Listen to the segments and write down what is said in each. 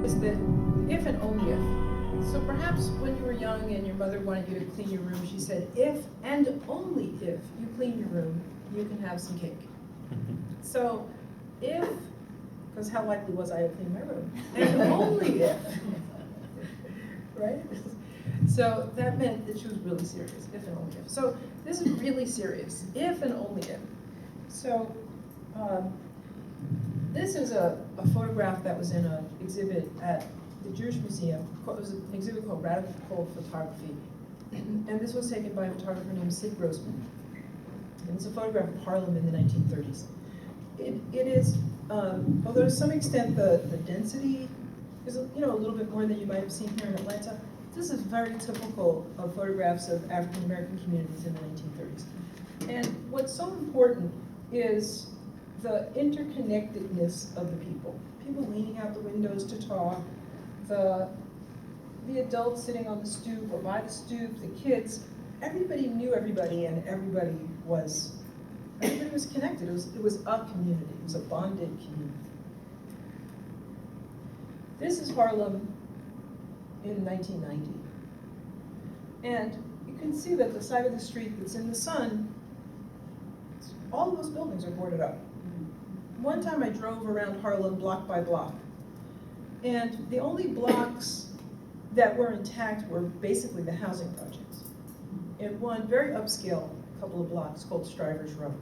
is that if and only if. So perhaps when you were young and your mother wanted you to clean your room, she said, if and only if you clean your room, you can have some cake. So if, because how likely was I to clean my room? And only if, right? So that meant that she was really serious, if and only if. So this is really serious, if and only if. So this is a photograph that was in an exhibit at the Jewish Museum. It was an exhibit called Radical Photography. And this was taken by a photographer named Sid Grossman. And it's a photograph of Harlem in the 1930s. It is, although to some extent the density is a little bit more than you might have seen here in Atlanta, this is very typical of photographs of African American communities in the 1930s. And what's so important is the interconnectedness of the people. People leaning out the windows to talk, the adults sitting on the stoop or by the stoop, the kids. Everybody knew everybody, and everybody was connected. It was a community. It was a bonded community. This is Harlem in 1990. And you can see that the side of the street that's in the sun, all of those buildings are boarded up. One time I drove around Harlem block by block, and the only blocks that were intact were basically the housing projects. And one very upscale couple of blocks called Strivers Row.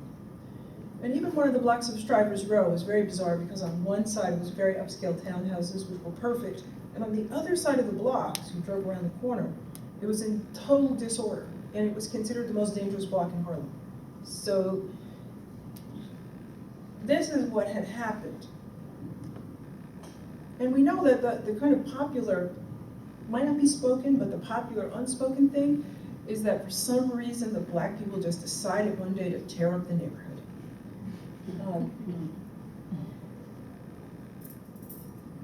And even one of the blocks of Strivers Row was very bizarre because on one side was very upscale townhouses, which were perfect, and on the other side of the block, as you drove around the corner, it was in total disorder, and it was considered the most dangerous block in Harlem. So this is what had happened. And we know that the kind of popular, might not be spoken, but the popular unspoken thing is that for some reason the black people just decided one day to tear up the neighborhood.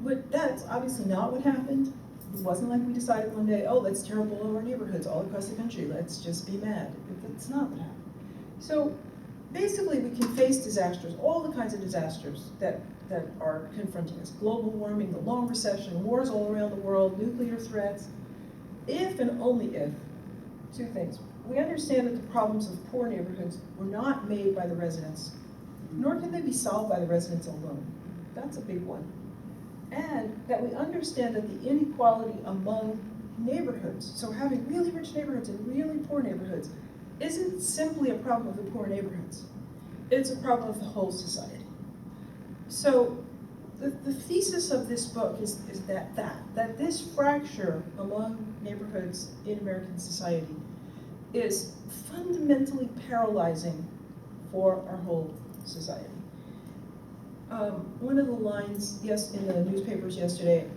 But that's obviously not what happened. It wasn't like we decided one day, oh, let's tear up all of our neighborhoods all across the country. Let's just be mad. That's not what happened. So basically we can face disasters, all the kinds of disasters that are confronting us. Global warming, the long recession, wars all around the world, nuclear threats. If and only if, two things. We understand that the problems of poor neighborhoods were not made by the residents, nor can they be solved by the residents alone. That's a big one. And that we understand that the inequality among neighborhoods, so having really rich neighborhoods and really poor neighborhoods, isn't simply a problem of the poor neighborhoods. It's a problem of the whole society. So the thesis of this book is that this fracture among neighborhoods in American society is fundamentally paralyzing for our whole society. One of the lines in the newspapers yesterday,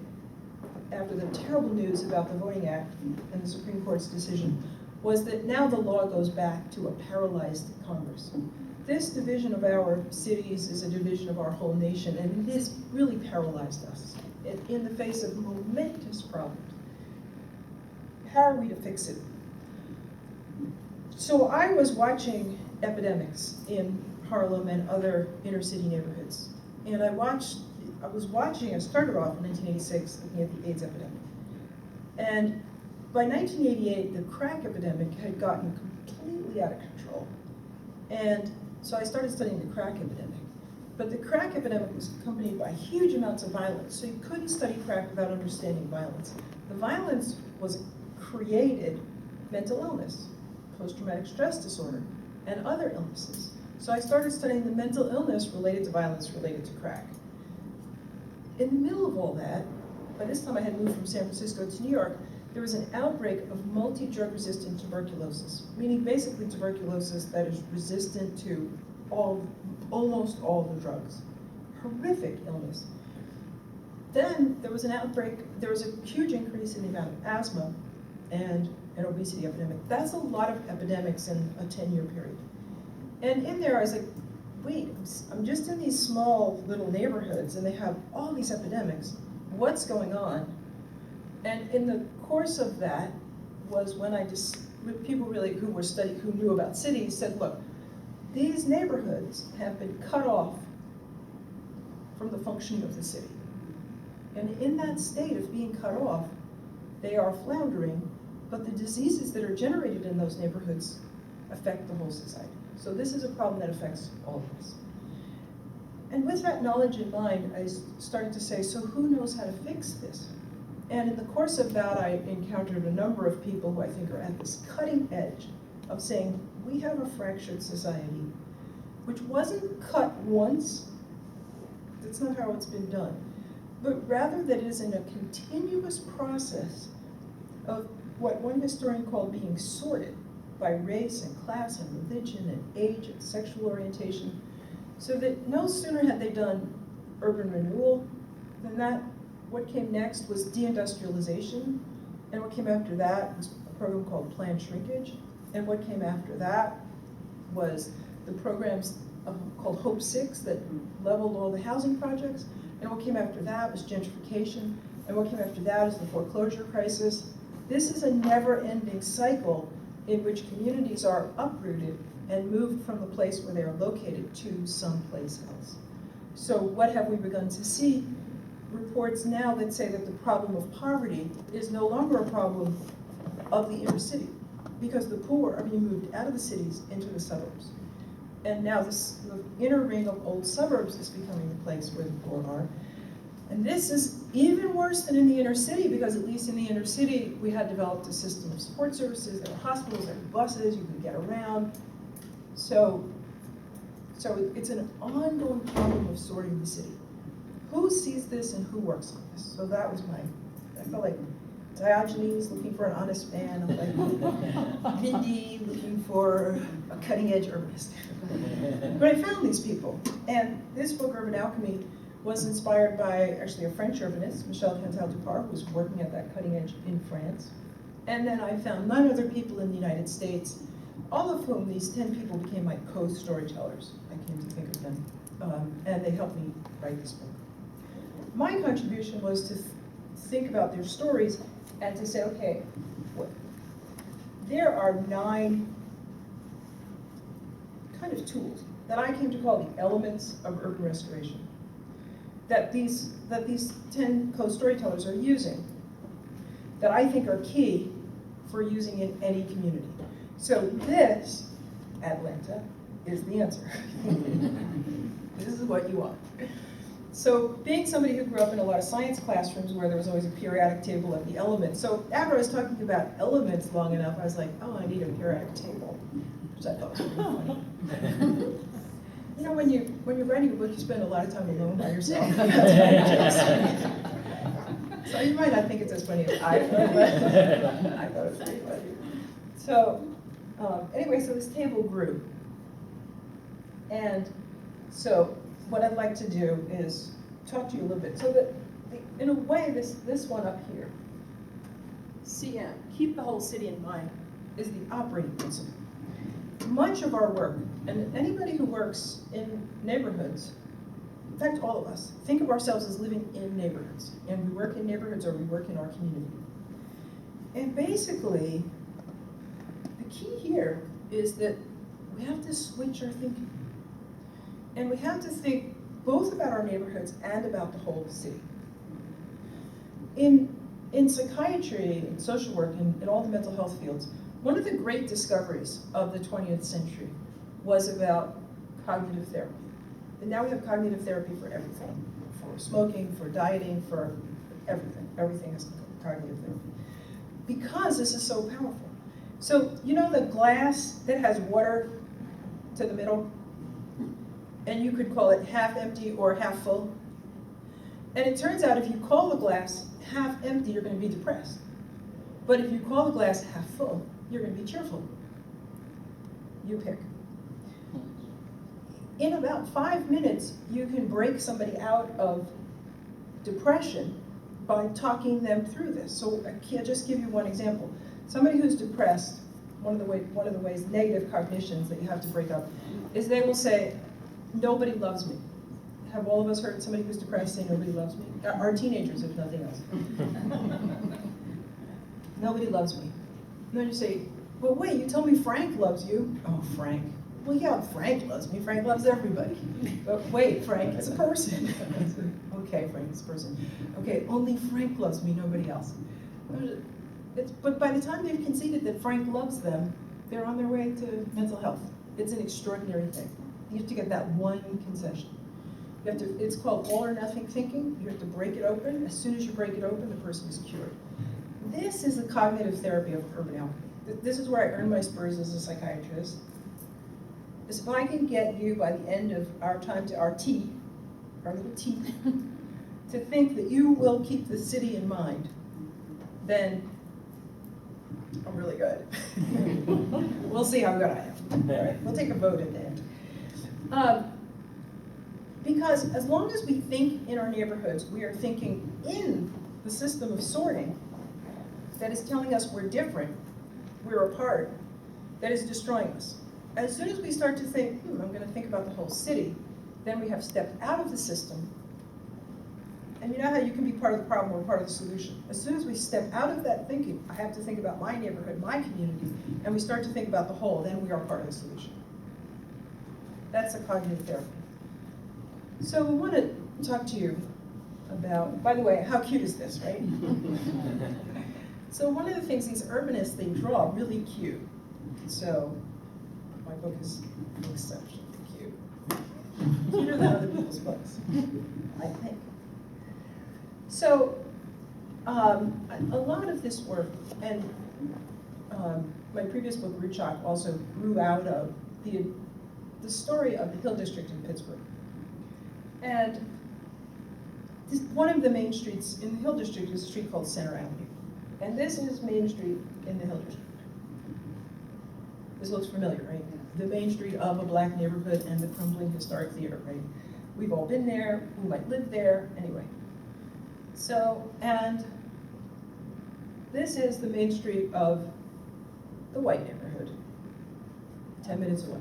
after the terrible news about the Voting Act and the Supreme Court's decision, was that now the law goes back to a paralyzed Congress. This division of our cities is a division of our whole nation, and it has really paralyzed us in the face of momentous problems. How are we to fix it? So I was watching epidemics in Harlem and other inner city neighborhoods. And I started off in 1986 looking at the AIDS epidemic. And by 1988, the crack epidemic had gotten completely out of control. And so I started studying the crack epidemic. But the crack epidemic was accompanied by huge amounts of violence, so you couldn't study crack without understanding violence. The violence was created mental illness, post-traumatic stress disorder, and other illnesses. So I started studying the mental illness related to violence related to crack. In the middle of all that, by this time I had moved from San Francisco to New York, there was an outbreak of multi-drug resistant tuberculosis, meaning basically tuberculosis that is resistant to almost all the drugs. Horrific illness. Then there was an outbreak, there was a huge increase in the amount of asthma and an obesity epidemic. That's a lot of epidemics in a 10-year period. And in there I was like, wait, I'm just in these small little neighborhoods and they have all these epidemics. What's going on? And in the course of that was when people really who knew about cities said, look, these neighborhoods have been cut off from the functioning of the city. And in that state of being cut off, they are floundering, but the diseases that are generated in those neighborhoods affect the whole society. So this is a problem that affects all of us. And with that knowledge in mind, I started to say, so who knows how to fix this? And in the course of that, I encountered a number of people who I think are at this cutting edge of saying, we have a fractured society, which wasn't cut once. That's not how it's been done. But rather that it is in a continuous process of what one historian called being sorted by race and class and religion and age and sexual orientation, so that no sooner had they done urban renewal than that what came next was deindustrialization, and what came after that was a program called planned shrinkage, and what came after that was the programs called Hope 6 that leveled all the housing projects, and what came after that was gentrification, and what came after that is the foreclosure crisis. This is a never-ending cycle in which communities are uprooted and moved from the place where they are located to someplace else. So what have we begun to see? Reports now that say that the problem of poverty is no longer a problem of the inner city, because the poor are being moved out of the cities into the suburbs. And now the inner ring of old suburbs is becoming the place where the poor are. And this is even worse than in the inner city, because at least in the inner city, we had developed a system of support services, there were hospitals, there were buses, you could get around. So it's an ongoing problem of sorting the city. Who sees this and who works on this? So that was I felt like Diogenes looking for an honest man, like Mindy looking for a cutting edge urbanist. But I found these people, and this book, Urban Alchemy, was inspired by actually a French urbanist, Michel Cantal-Dupart, who was working at that cutting edge in France. And then I found 9 other people in the United States, all of whom, these 10 people, became my co-storytellers. I came to think of them, and they helped me write this book. My contribution was to think about their stories and to say, okay, there are 9 kind of tools that I came to call the elements of urban restoration that these 10 co-storytellers are using, that I think are key for using in any community. So this, Atlanta, is the answer. This is what you are. So being somebody who grew up in a lot of science classrooms where there was always a periodic table of the elements, so after I was talking about elements long enough, I was like, oh, I need a periodic table, which I thought was really funny. You know, when you're writing a book, you spend a lot of time alone by yourself. So you might not think it's as funny as I thought, but I thought it was pretty funny. So anyway, so this table grew. And so what I'd like to do is talk to you a little bit. So that, in a way, this one up here, CM, keep the whole city in mind, is the operating principle. Much of our work, and anybody who works in neighborhoods, in fact, all of us, think of ourselves as living in neighborhoods. And we work in neighborhoods or we work in our community. And basically, the key here is that we have to switch our thinking. And we have to think both about our neighborhoods and about the whole city. In psychiatry, in social work, in all the mental health fields, one of the great discoveries of the 20th century was about cognitive therapy. And now we have cognitive therapy for everything, for smoking, for dieting, for everything. Everything is cognitive therapy. Because this is so powerful. So, you know the glass that has water to the middle? And you could call it half empty or half full. And it turns out if you call the glass half empty, you're going to be depressed. But if you call the glass half full, you're going to be cheerful. You pick. In about 5 minutes, you can break somebody out of depression by talking them through this. So I'll just give you one example. Somebody who's depressed, one of the ways negative cognitions that you have to break up is they will say, nobody loves me. Have all of us heard somebody who's depressed say nobody loves me? Our teenagers, if nothing else. Nobody loves me. And then you say, well, wait, you told me Frank loves you. Oh, Frank. Well, yeah, Frank loves me. Frank loves everybody. But wait, Frank is a person. okay, Frank, this person. Okay, only Frank loves me, nobody else. But by the time they've conceded that Frank loves them, they're on their way to mental health. It's an extraordinary thing. You have to get that one concession. You have to, it's called all or nothing thinking. You have to break it open. As soon as you break it open, the person is cured. This is the cognitive therapy of urban alchemy. This is where I earn my spurs as a psychiatrist. Is if I can get you by the end of our time to our tea, our little tea, to think that you will keep the city in mind, then I'm really good. We'll see how good I am. All right, we'll take a vote at the end. Because as long as we think in our neighborhoods, we are thinking in the system of sorting that is telling us we're different, we're apart, that is destroying us. As soon as we start to think, I'm going to think about the whole city, then we have stepped out of the system. And you know how you can be part of the problem or part of the solution. As soon as we step out of that thinking, I have to think about my neighborhood, my community, and we start to think about the whole, then we are part of the solution. That's a cognitive therapy. So we want to talk to you about, by the way, how cute is this, right? So one of the things these urbanists, they draw really cute. So my book is exceptionally cute. Cuter than other people's books, I think. So a lot of this work, and my previous book, Root Shock, also grew out of the story of the Hill District in Pittsburgh. And one of the main streets in the Hill District is a street called Center Avenue. And this is Main Street in the Hill District. This looks familiar, right? The main street of a black neighborhood and the crumbling historic theater, right? We've all been there, we might live there, anyway. So, and this is the main street of the white neighborhood, 10 minutes away.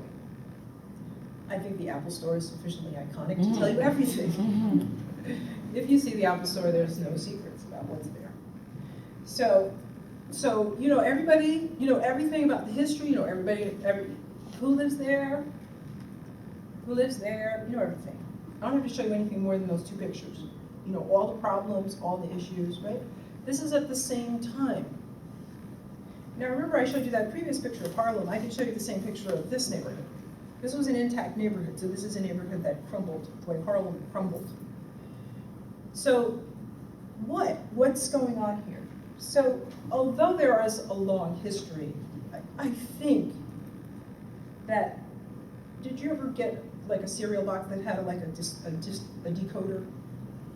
I think the Apple Store is sufficiently iconic to tell you everything. If you see the Apple Store, there's no secrets about what's there. So you know everybody, you know everything about the history, you know who lives there, you know everything. I don't have to show you anything more than those two pictures. You know all the problems, all the issues, right? This is at the same time. Now remember I showed you that previous picture of Harlem. I can show you the same picture of this neighborhood. This was an intact neighborhood, so this is a neighborhood that crumbled, the way Harlem crumbled. So what's going on here? So although there is a long history, I think that, did you ever get like a cereal box that had a decoder,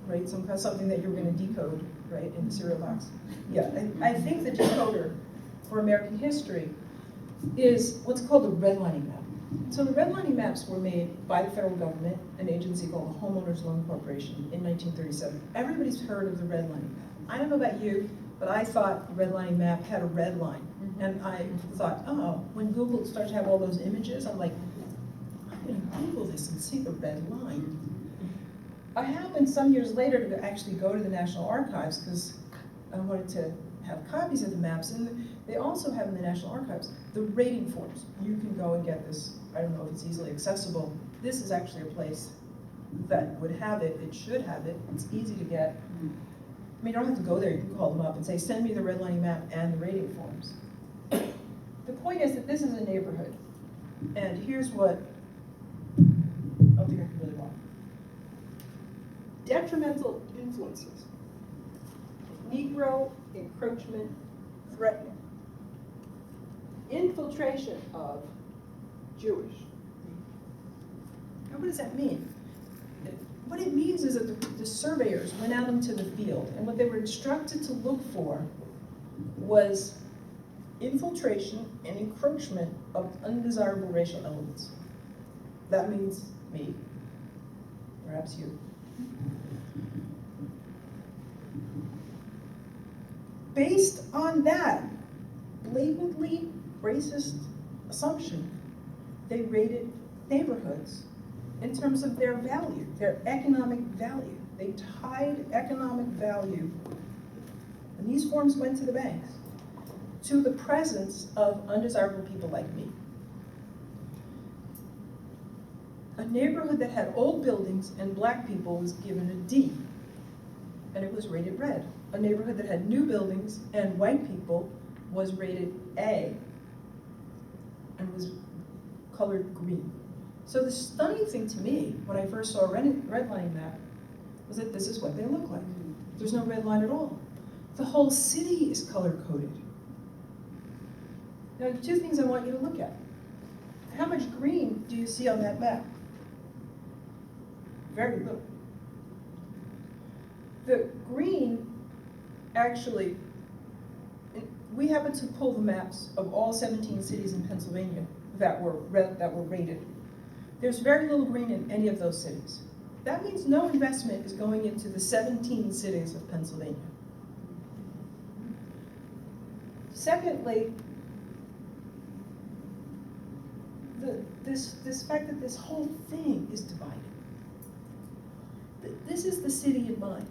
right? Something that you were going to decode, right, in the cereal box? Yeah, I think the decoder for American history is what's called the redlining map. So the redlining maps were made by the federal government, an agency called the Homeowners Loan Corporation in 1937. Everybody's heard of the redlining map. I don't know about you, but I thought the redlining map had a red line. And I thought, oh, when Google started to have all those images, I'm like, I'm going to Google this and see the red line. I happened some years later to actually go to the National Archives because I wanted to have copies of the maps, and they also have in the National Archives the rating forms. You can go and get this. I don't know if it's easily accessible. This is actually a place that would have it. It should have it. It's easy to get. I mean, you don't have to go there. You can call them up and say, send me the redlining map and the rating forms. The point is that this is a neighborhood, and here's what I don't think I can really walk. Detrimental influences. Negro encroachment threatening. Infiltration of Jewish. Now what does that mean? What it means is that the surveyors went out into the field, and what they were instructed to look for was infiltration and encroachment of undesirable racial elements. That means me, perhaps you. Based on that blatantly racist assumption, they rated neighborhoods in terms of their value, their economic value. They tied economic value, and these forms went to the banks, to the presence of undesirable people like me. A neighborhood that had old buildings and black people was given a D. and it was rated red. A neighborhood that had new buildings and white people was rated A and was colored green. So the stunning thing to me, when I first saw a redlining map, was that this is what they look like. There's no red line at all. The whole city is color-coded. Now, two things I want you to look at. How much green do you see on that map? Very little. The green, actually, we happen to pull the maps of all 17 cities in Pennsylvania that were rated. There's very little green in any of those cities. That means no investment is going into the 17 cities of Pennsylvania. Secondly, this fact that this whole thing is divided. This is the city in mind.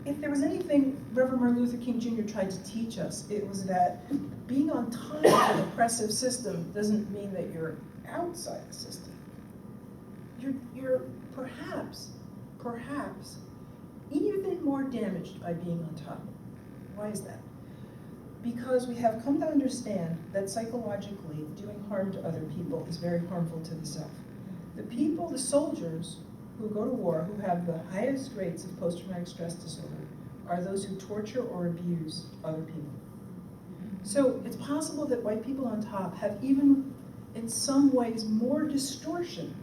If there was anything Reverend Martin Luther King Jr. tried to teach us, it was that being on top of an oppressive system doesn't mean that you're outside the system. You're perhaps even more damaged by being on top. Why is that? Because we have come to understand that psychologically doing harm to other people is very harmful to the self. The people, the soldiers who go to war, who have the highest rates of post-traumatic stress disorder, are those who torture or abuse other people. So it's possible that white people on top have even, in some ways, more distortion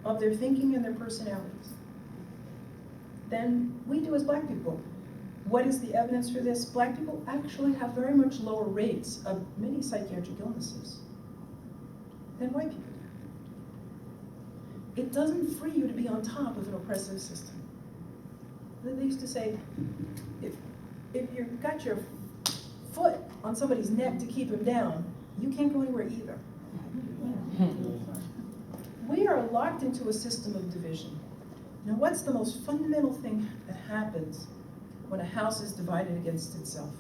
of their thinking and their personalities than we do as black people. What is the evidence for this? Black people actually have very much lower rates of many psychiatric illnesses than white people do. It doesn't free you to be on top of an oppressive system. They used to say, if you've got your foot on somebody's neck to keep him down, you can't go anywhere either. We are locked into a system of division. Now, what's the most fundamental thing that happens when a house is divided against itself?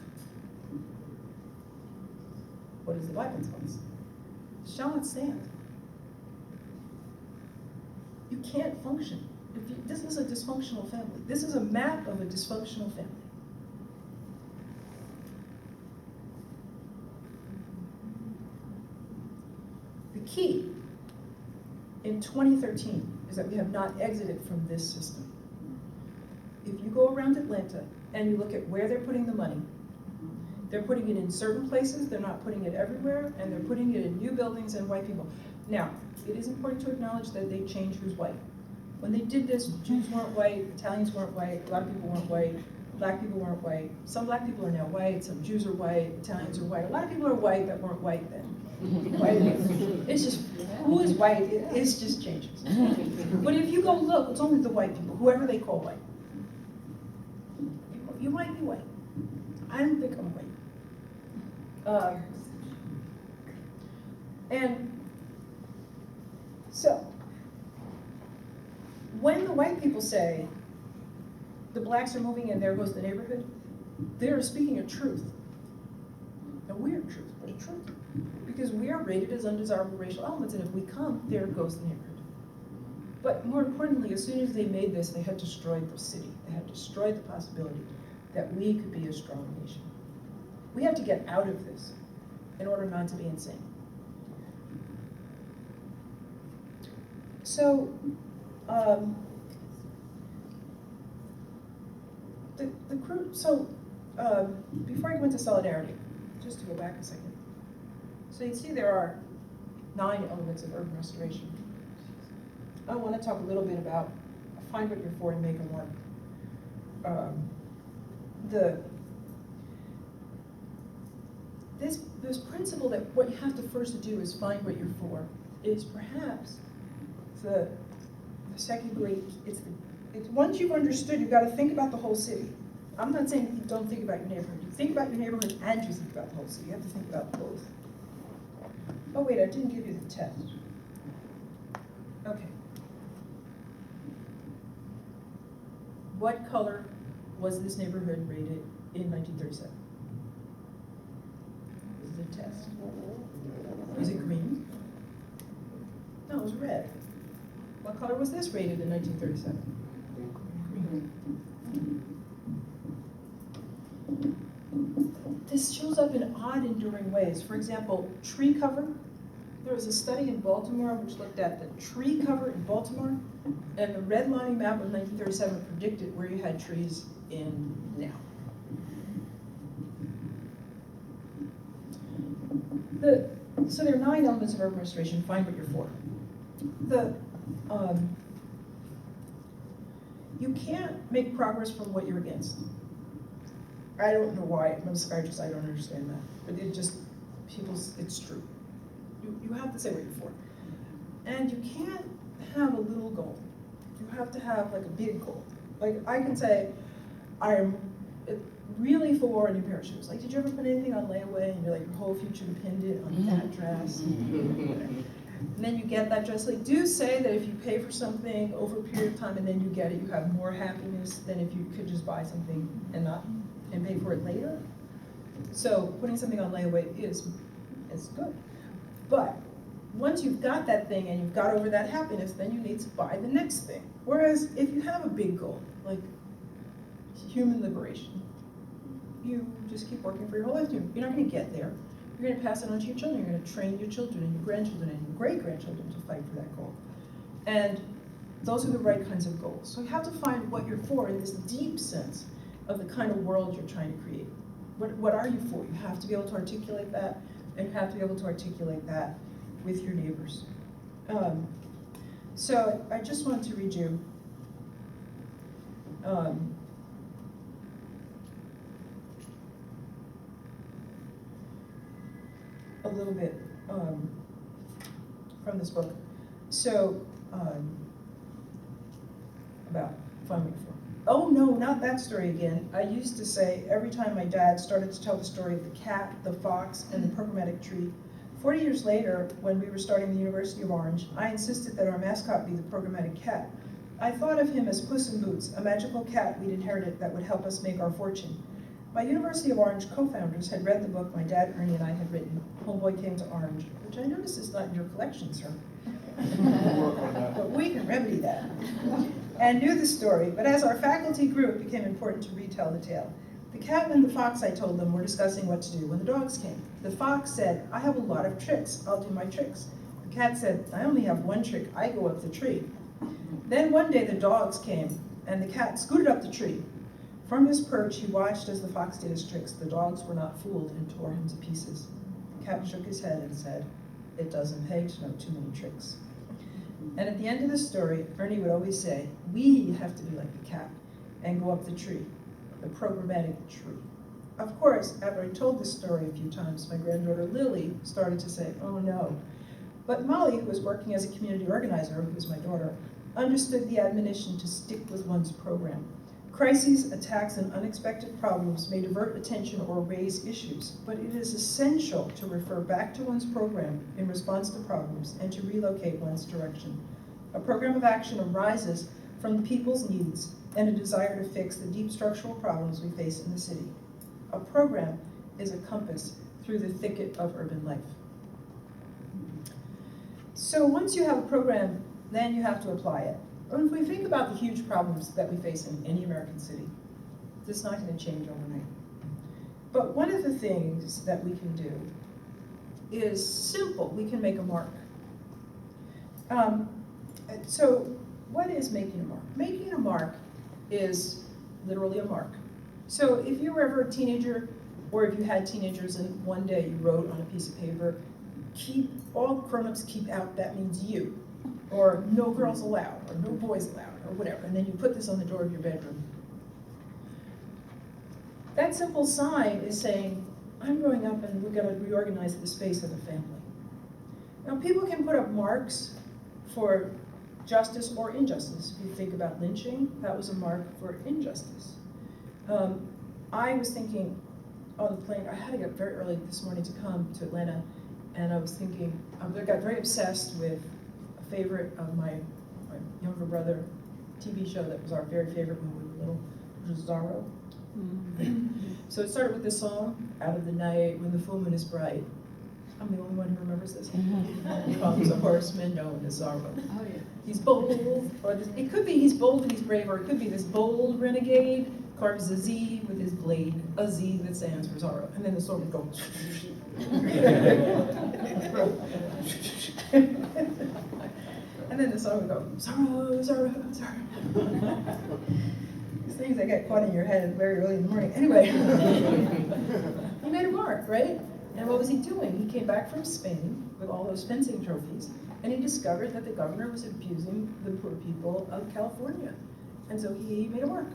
What does the Bible tell us? It shall not stand. You can't function. This is a dysfunctional family. This is a map of a dysfunctional family. The key in 2013 is that we have not exited from this system. If you go around Atlanta and you look at where they're putting the money, they're putting it in certain places, they're not putting it everywhere, and they're putting it in new buildings and white people. Now, it is important to acknowledge that they changed who's white. When they did this, Jews weren't white, Italians weren't white, a lot of people weren't white, black people weren't white. Some black people are now white, some Jews are white, Italians are white. A lot of people are white that weren't white then. It's just, who is white, it just changes. But if you go look, it's only the white people, whoever they call white. You might be white. I don't think I'm white. And so, when the white people say, the blacks are moving in, there goes the neighborhood, they're speaking a truth. A weird truth, but a truth. Because we are rated as undesirable racial elements, and if we come, there goes the neighborhood. But more importantly, as soon as they made this, they had destroyed the city. They had destroyed the possibility that we could be a strong nation. We have to get out of this in order not to be insane. So, before I go into solidarity, just to go back a second. So you see there are 9 elements of urban restoration. I want to talk a little bit about find what you're for and make them work. This principle that what you have to first do is find what you're for is perhaps the second great, it's once you've understood, you've got to think about the whole city. I'm not saying you don't think about your neighborhood. You think about your neighborhood and you think about the whole city. You have to think about both. Oh wait, I didn't give you the test. Okay. What color was this neighborhood rated in 1937? This is a test. Was it green? No, it was red. What color was this rated in 1937? Green. shows up in odd, enduring ways. For example, tree cover. There was a study in Baltimore which looked at the tree cover in Baltimore, and the redlining map of 1937 predicted where you had trees in now. So there are 9 elements of urban restoration. Find what you're for. You can't make progress from what you're against. I don't know why. I'm a psychiatrist. I don't understand that, but it's true. You have to say what you're for, and you can't have a little goal. You have to have like a big goal. Like I can say, I'm really for a new pair of shoes. Like, did you ever put anything on layaway and you're like your whole future depended on that dress? And then you get that dress. Like, do say that if you pay for something over a period of time and then you get it, you have more happiness than if you could just buy something and pay for it later. So putting something on layaway is good. But once you've got that thing and you've got over that happiness, then you need to buy the next thing. Whereas if you have a big goal, like human liberation, you just keep working for your whole life. You're not going to get there. You're going to pass it on to your children. You're going to train your children and your grandchildren and your great-grandchildren to fight for that goal. And those are the right kinds of goals. So you have to find what you're for in this deep sense of the kind of world you're trying to create. What are you for? You have to be able to articulate that, and you have to be able to articulate that with your neighbors. So I just wanted to read you a little bit from this book. So about Find What You're For. Oh no, not that story again. I used to say every time my dad started to tell the story of the cat, the fox, and the programmatic tree. 40 years later, when we were starting the University of Orange, I insisted that our mascot be the Programmatic Cat. I thought of him as Puss in Boots, a magical cat we'd inherited that would help us make our fortune. My University of Orange co-founders had read the book my dad, Ernie, and I had written, Homeboy Came to Orange, which I notice is not in your collection, sir. But we can remedy that. And knew the story, but as our faculty grew, it became important to retell the tale. The cat and the fox, I told them, were discussing what to do when the dogs came. The fox said, I have a lot of tricks, I'll do my tricks. The cat said, I only have one trick, I go up the tree. Then one day the dogs came, and the cat scooted up the tree. From his perch, he watched as the fox did his tricks. The dogs were not fooled and tore him to pieces. The cat shook his head and said, it doesn't pay to know too many tricks. And at the end of the story, Ernie would always say, we have to be like the cat and go up the tree, the programmatic tree. Of course, after I told this story a few times, my granddaughter Lily started to say, oh no. But Molly, who was working as a community organizer, who was my daughter, understood the admonition to stick with one's program. Crises, attacks, and unexpected problems may divert attention or raise issues, but it is essential to refer back to one's program in response to problems and to relocate one's direction. A program of action arises from the people's needs and a desire to fix the deep structural problems we face in the city. A program is a compass through the thicket of urban life. So once you have a program, then you have to apply it. And if we think about the huge problems that we face in any American city, this is not going to change overnight. But one of the things that we can do is simple. We can make a mark. So what is making a mark? Making a mark is literally a mark. So if you were ever a teenager, or if you had teenagers and one day you wrote on a piece of paper, all grown-ups keep out, that means you. Or no girls allowed, or no boys allowed, or whatever, and then you put this on the door of your bedroom. That simple sign is saying, I'm growing up and we're going to reorganize the space of the family. Now people can put up marks for justice or injustice. If you think about lynching, that was a mark for injustice. I was thinking on the plane, I had to get very early this morning to come to Atlanta, and I was thinking, I got very obsessed with favorite of my younger brother TV show that was our very favorite when we were little, which was Zorro. Mm-hmm. So it started with this song, Out of the Night, When the Full Moon is Bright. I'm the only one who remembers this. He comes a horseman known as Zorro. Oh, yeah. He's bold, or it could be he's bold and he's brave, or it could be this bold renegade carves a Z with his blade, a Z that stands for Zorro, and then the sword would go. And then the sword would go, Zorro, Zorro, Zorro. These things that get caught in your head very early in the morning. Anyway, he made a mark, right? And what was he doing? He came back from Spain with all those fencing trophies, and he discovered that the governor was abusing the poor people of California. And so he made a mark.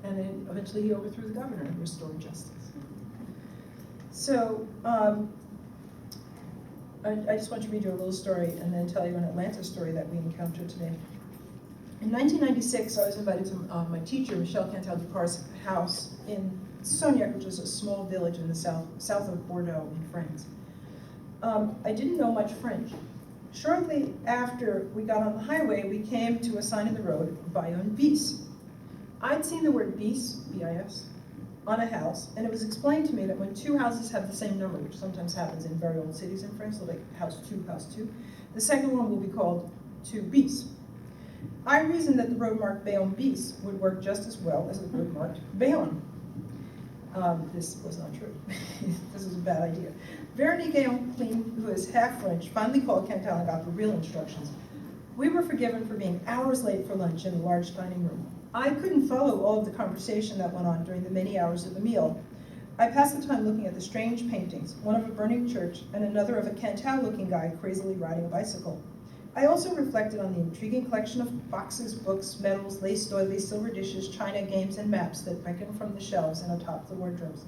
And then eventually he overthrew the governor and restored justice. So I just want to read you a little story and then tell you an Atlanta story that we encountered today. In 1996, I was invited to my teacher, Michelle Cantal-Dupar's house in Sognac, which is a small village in the south of Bordeaux in France. I didn't know much French. Shortly after we got on the highway, we came to a sign in the road, Bayonne bis. I'd seen the word bis, B-I-S, on a house, and it was explained to me that when two houses have the same number, which sometimes happens in very old cities in France, so like house 2, the second one will be called 2 bis. I reasoned that the road marked Bayonne bis would work just as well as the road marked Bayonne. This was not true. This was a bad idea. Veronique Guillaume, who is half French, finally called Cantal and got the real instructions. We were forgiven for being hours late for lunch in a large dining room. I couldn't follow all of the conversation that went on during the many hours of the meal. I passed the time looking at the strange paintings, one of a burning church and another of a Cantal-looking guy crazily riding a bicycle. I also reflected on the intriguing collection of boxes, books, medals, lace doilies, silver dishes, china, games, and maps that beckoned from the shelves and atop the wardrobes.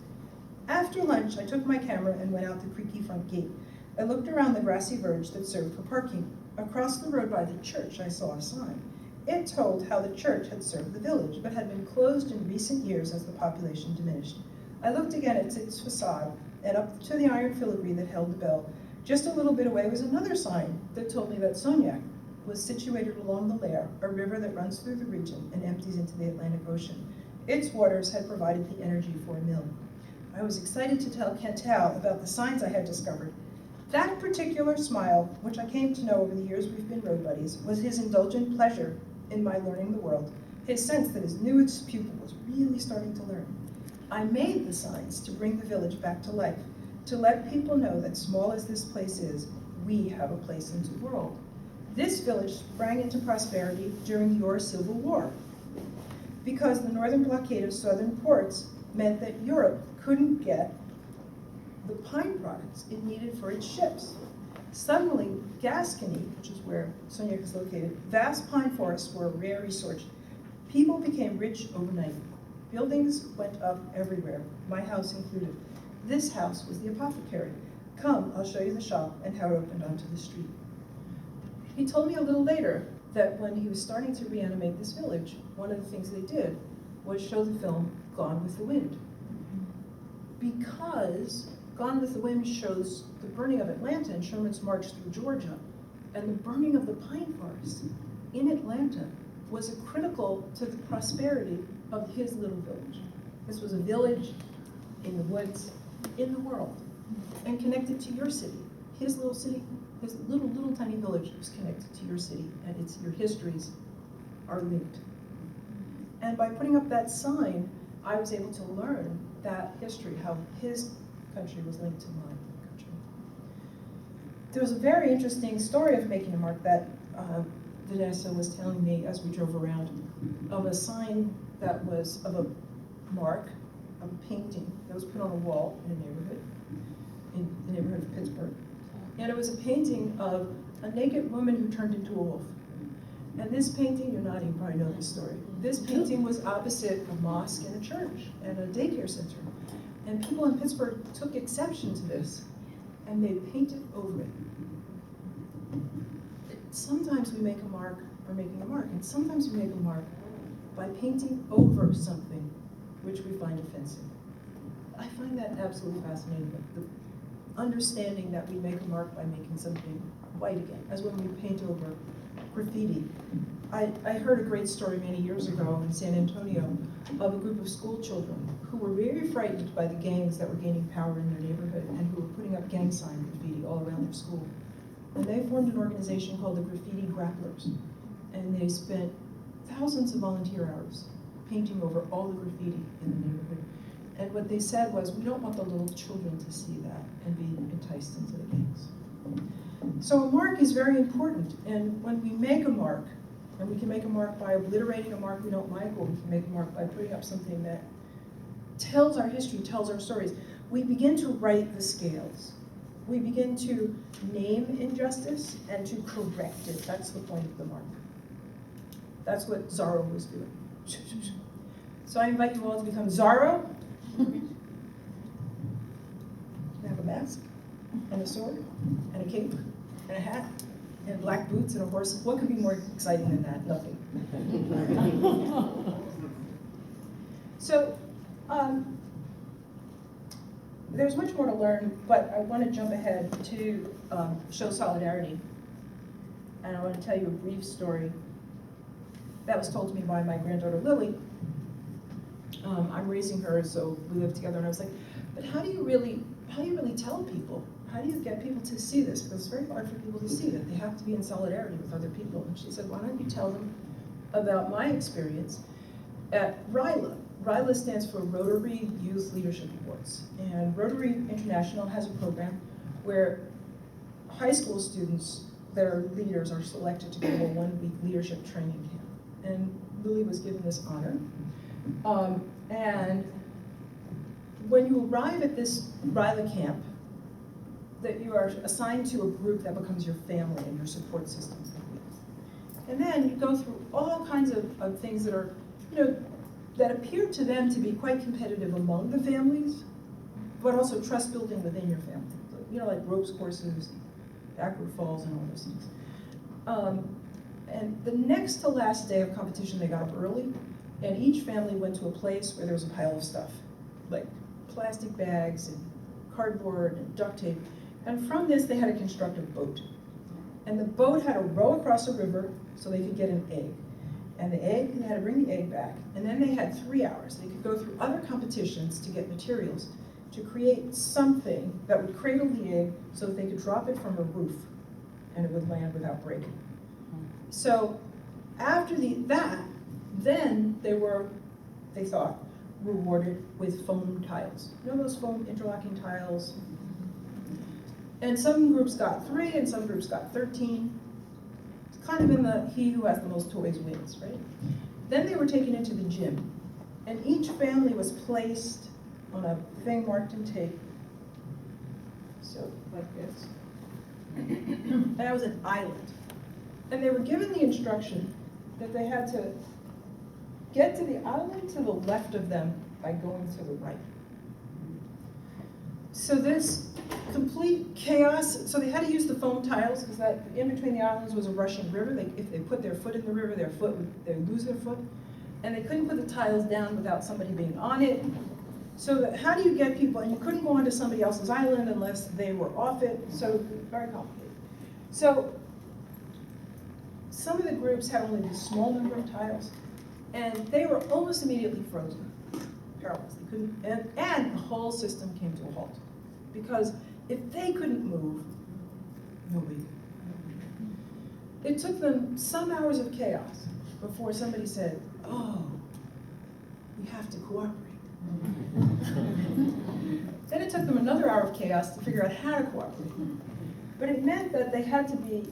After lunch, I took my camera and went out the creaky front gate. I looked around the grassy verge that served for parking. Across the road by the church, I saw a sign. It told how the church had served the village, but had been closed in recent years as the population diminished. I looked again at its facade and up to the iron filigree that held the bell. Just a little bit away was another sign that told me that Sognac was situated along the Lair, a river that runs through the region and empties into the Atlantic Ocean. Its waters had provided the energy for a mill. I was excited to tell Cantal about the signs I had discovered. That particular smile, which I came to know over the years we've been road buddies, was his indulgent pleasure in my learning the world, his sense that his newest pupil was really starting to learn. I made the signs to bring the village back to life, to let people know that small as this place is, we have a place in the world. This village sprang into prosperity during your Civil War, because the northern blockade of southern ports meant that Europe couldn't get the pine products it needed for its ships. Suddenly, Gascony, which is where Sognac is located, vast pine forests were a rare resource. People became rich overnight. Buildings went up everywhere, my house included. This house was the apothecary. Come, I'll show you the shop and how it opened onto the street. He told me a little later that when he was starting to reanimate this village, one of the things they did was show the film Gone with the Wind. Because Gone with the Wind shows the burning of Atlanta and Sherman's march through Georgia, and the burning of the pine forests in Atlanta was critical to the prosperity of his little village. This was a village in the woods, in the world, and connected to your city. His little city, his little tiny village was connected to your city, and your histories are linked. And by putting up that sign, I was able to learn that history, how his country was linked to my country. There was a very interesting story of making a mark that Vanessa was telling me as we drove around, of a sign that was of a mark, of a painting that was put on a wall in a neighborhood, in the neighborhood of Pittsburgh. And it was a painting of a naked woman who turned into a wolf. And this painting, you're nodding, you probably know this story. This painting was opposite a mosque and a church and a daycare center. And people in Pittsburgh took exception to this, and they painted over it. Sometimes we make a mark by making a mark, and sometimes we make a mark by painting over something which we find offensive. I find that absolutely fascinating, the understanding that we make a mark by making something white again, as when we paint over graffiti. I heard a great story many years ago in San Antonio of a group of school children who were very frightened by the gangs that were gaining power in their neighborhood and who were putting up gang sign graffiti all around their school. And they formed an organization called the Graffiti Grapplers. And they spent thousands of volunteer hours painting over all the graffiti in the neighborhood. And what they said was, we don't want the little children to see that and be enticed into the gangs. So a mark is very important, and when we make a mark, and we can make a mark by obliterating a mark we don't like, or we can make a mark by putting up something that tells our history, tells our stories, we begin to right the scales. We begin to name injustice and to correct it. That's the point of the mark. That's what Zorro was doing. So I invite you all to become Zorro. You have a mask, and a sword, and a cape, and a hat, and black boots, and a horse. What could be more exciting than that? Nothing. So, there's much more to learn, but I want to jump ahead to show solidarity. And I want to tell you a brief story that was told to me by my granddaughter, Lily. I'm raising her, so we live together, and I was like, but how do you really tell people? How do you get people to see this? Because it's very hard for people to see that. They have to be in solidarity with other people. And she said, why don't you tell them about my experience at RYLA? RYLA stands for Rotary Youth Leadership Awards. And Rotary International has a program where high school students that are leaders are selected to go to a one-week leadership training camp. And Lily was given this honor. And when you arrive at this RYLA camp, that you are assigned to a group that becomes your family and your support system for the week. And then you go through all kinds of things that are, that appear to them to be quite competitive among the families, but also trust building within your family. Like ropes courses, backward falls, and all those things. And the next to last day of competition, they got up early, and each family went to a place where there was a pile of stuff, like plastic bags and cardboard and duct tape. And from this, they had to construct a boat. And the boat had to row across a river so they could get an egg. And the egg, they had to bring the egg back. And then they had 3 hours. They could go through other competitions to get materials to create something that would cradle the egg so that they could drop it from a roof and it would land without breaking. So after that, then they thought, rewarded with foam tiles. Those foam interlocking tiles? And some groups got 3 and some groups got 13. It's kind of in the he who has the most toys wins, right? Then they were taken into the gym. And each family was placed on a thing marked in tape. So, like this. And that was an island. And they were given the instruction that they had to get to the island to the left of them by going to the right. So this complete chaos, so they had to use the foam tiles because that in between the islands was a rushing river. If they put their foot in the river, they'd lose their foot. And they couldn't put the tiles down without somebody being on it. So how do you get people, and you couldn't go onto somebody else's island unless they were off it, so very complicated. So some of the groups had only a small number of tiles, and they were almost immediately frozen, paralyzed. They couldn't, and the whole system came to a halt. Because if they couldn't move, nobody could. It took them some hours of chaos before somebody said, oh, we have to cooperate. Then it took them another hour of chaos to figure out how to cooperate. But it meant that they had to be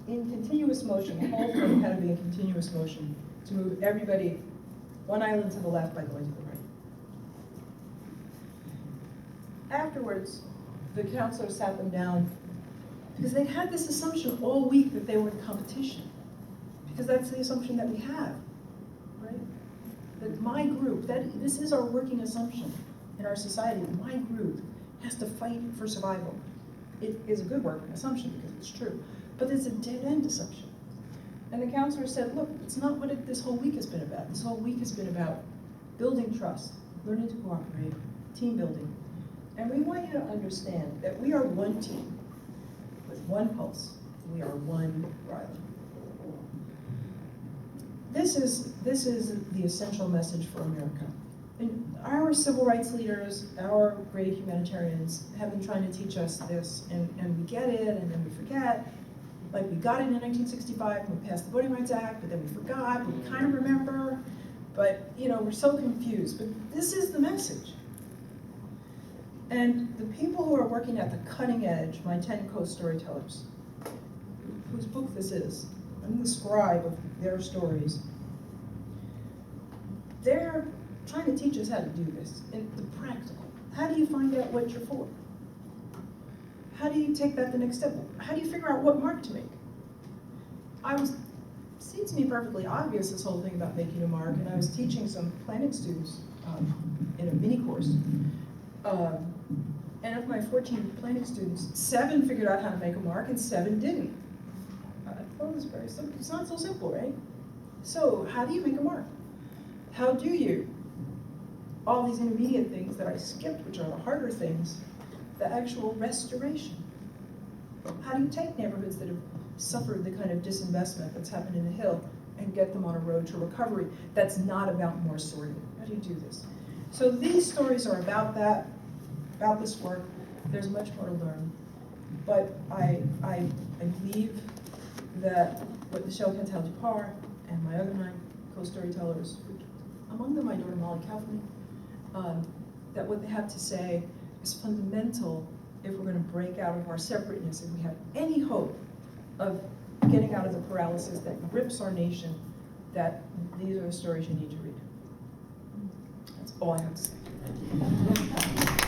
in continuous motion, the whole thing had to be in continuous motion to move everybody one island to the left by going to the right. Afterwards, the counselor sat them down because they had this assumption all week that they were in competition. Because that's the assumption that we have, right? That my group, this is our working assumption in our society, that my group has to fight for survival. It is a good working assumption because it's true, but it's a dead-end assumption. And the counselor said, look, it's not what this whole week has been about. This whole week has been about building trust, learning to cooperate, team building. And we want you to understand that we are one team with one pulse. We are one RYLA. This is the essential message for America. And our civil rights leaders, our great humanitarians have been trying to teach us this, and we get it, and then we forget. Like we got it in 1965 when we passed the Voting Rights Act, but then we forgot, but we kind of remember. But, we're so confused. But this is the message. And the people who are working at the cutting edge, my 10 co-storytellers, whose book this is, I'm the scribe of their stories, they're trying to teach us how to do this in the practical. How do you find out what you're for? How do you take that the next step? How do you figure out what mark to make? Seems to me perfectly obvious, this whole thing about making a mark, and I was teaching some planning students in a mini course. And of my 14 planning students, 7 figured out how to make a mark and 7 didn't. I thought it was very simple. It's not so simple, right? So how do you make a mark? How do you? All these intermediate things that I skipped, which are the harder things, the actual restoration. How do you take neighborhoods that have suffered the kind of disinvestment that's happened in the Hill and get them on a road to recovery that's not about more sorting? How do you do this? So these stories are about that, about this work. There's much more to learn. But I believe that what Michelle Cantal-Dupart and my other 9 co-storytellers, among them my daughter Molly Kaufman, that what they have to say is fundamental if we're going to break out of our separateness, if we have any hope of getting out of the paralysis that grips our nation, that these are the stories you need to read. That's all I have to say.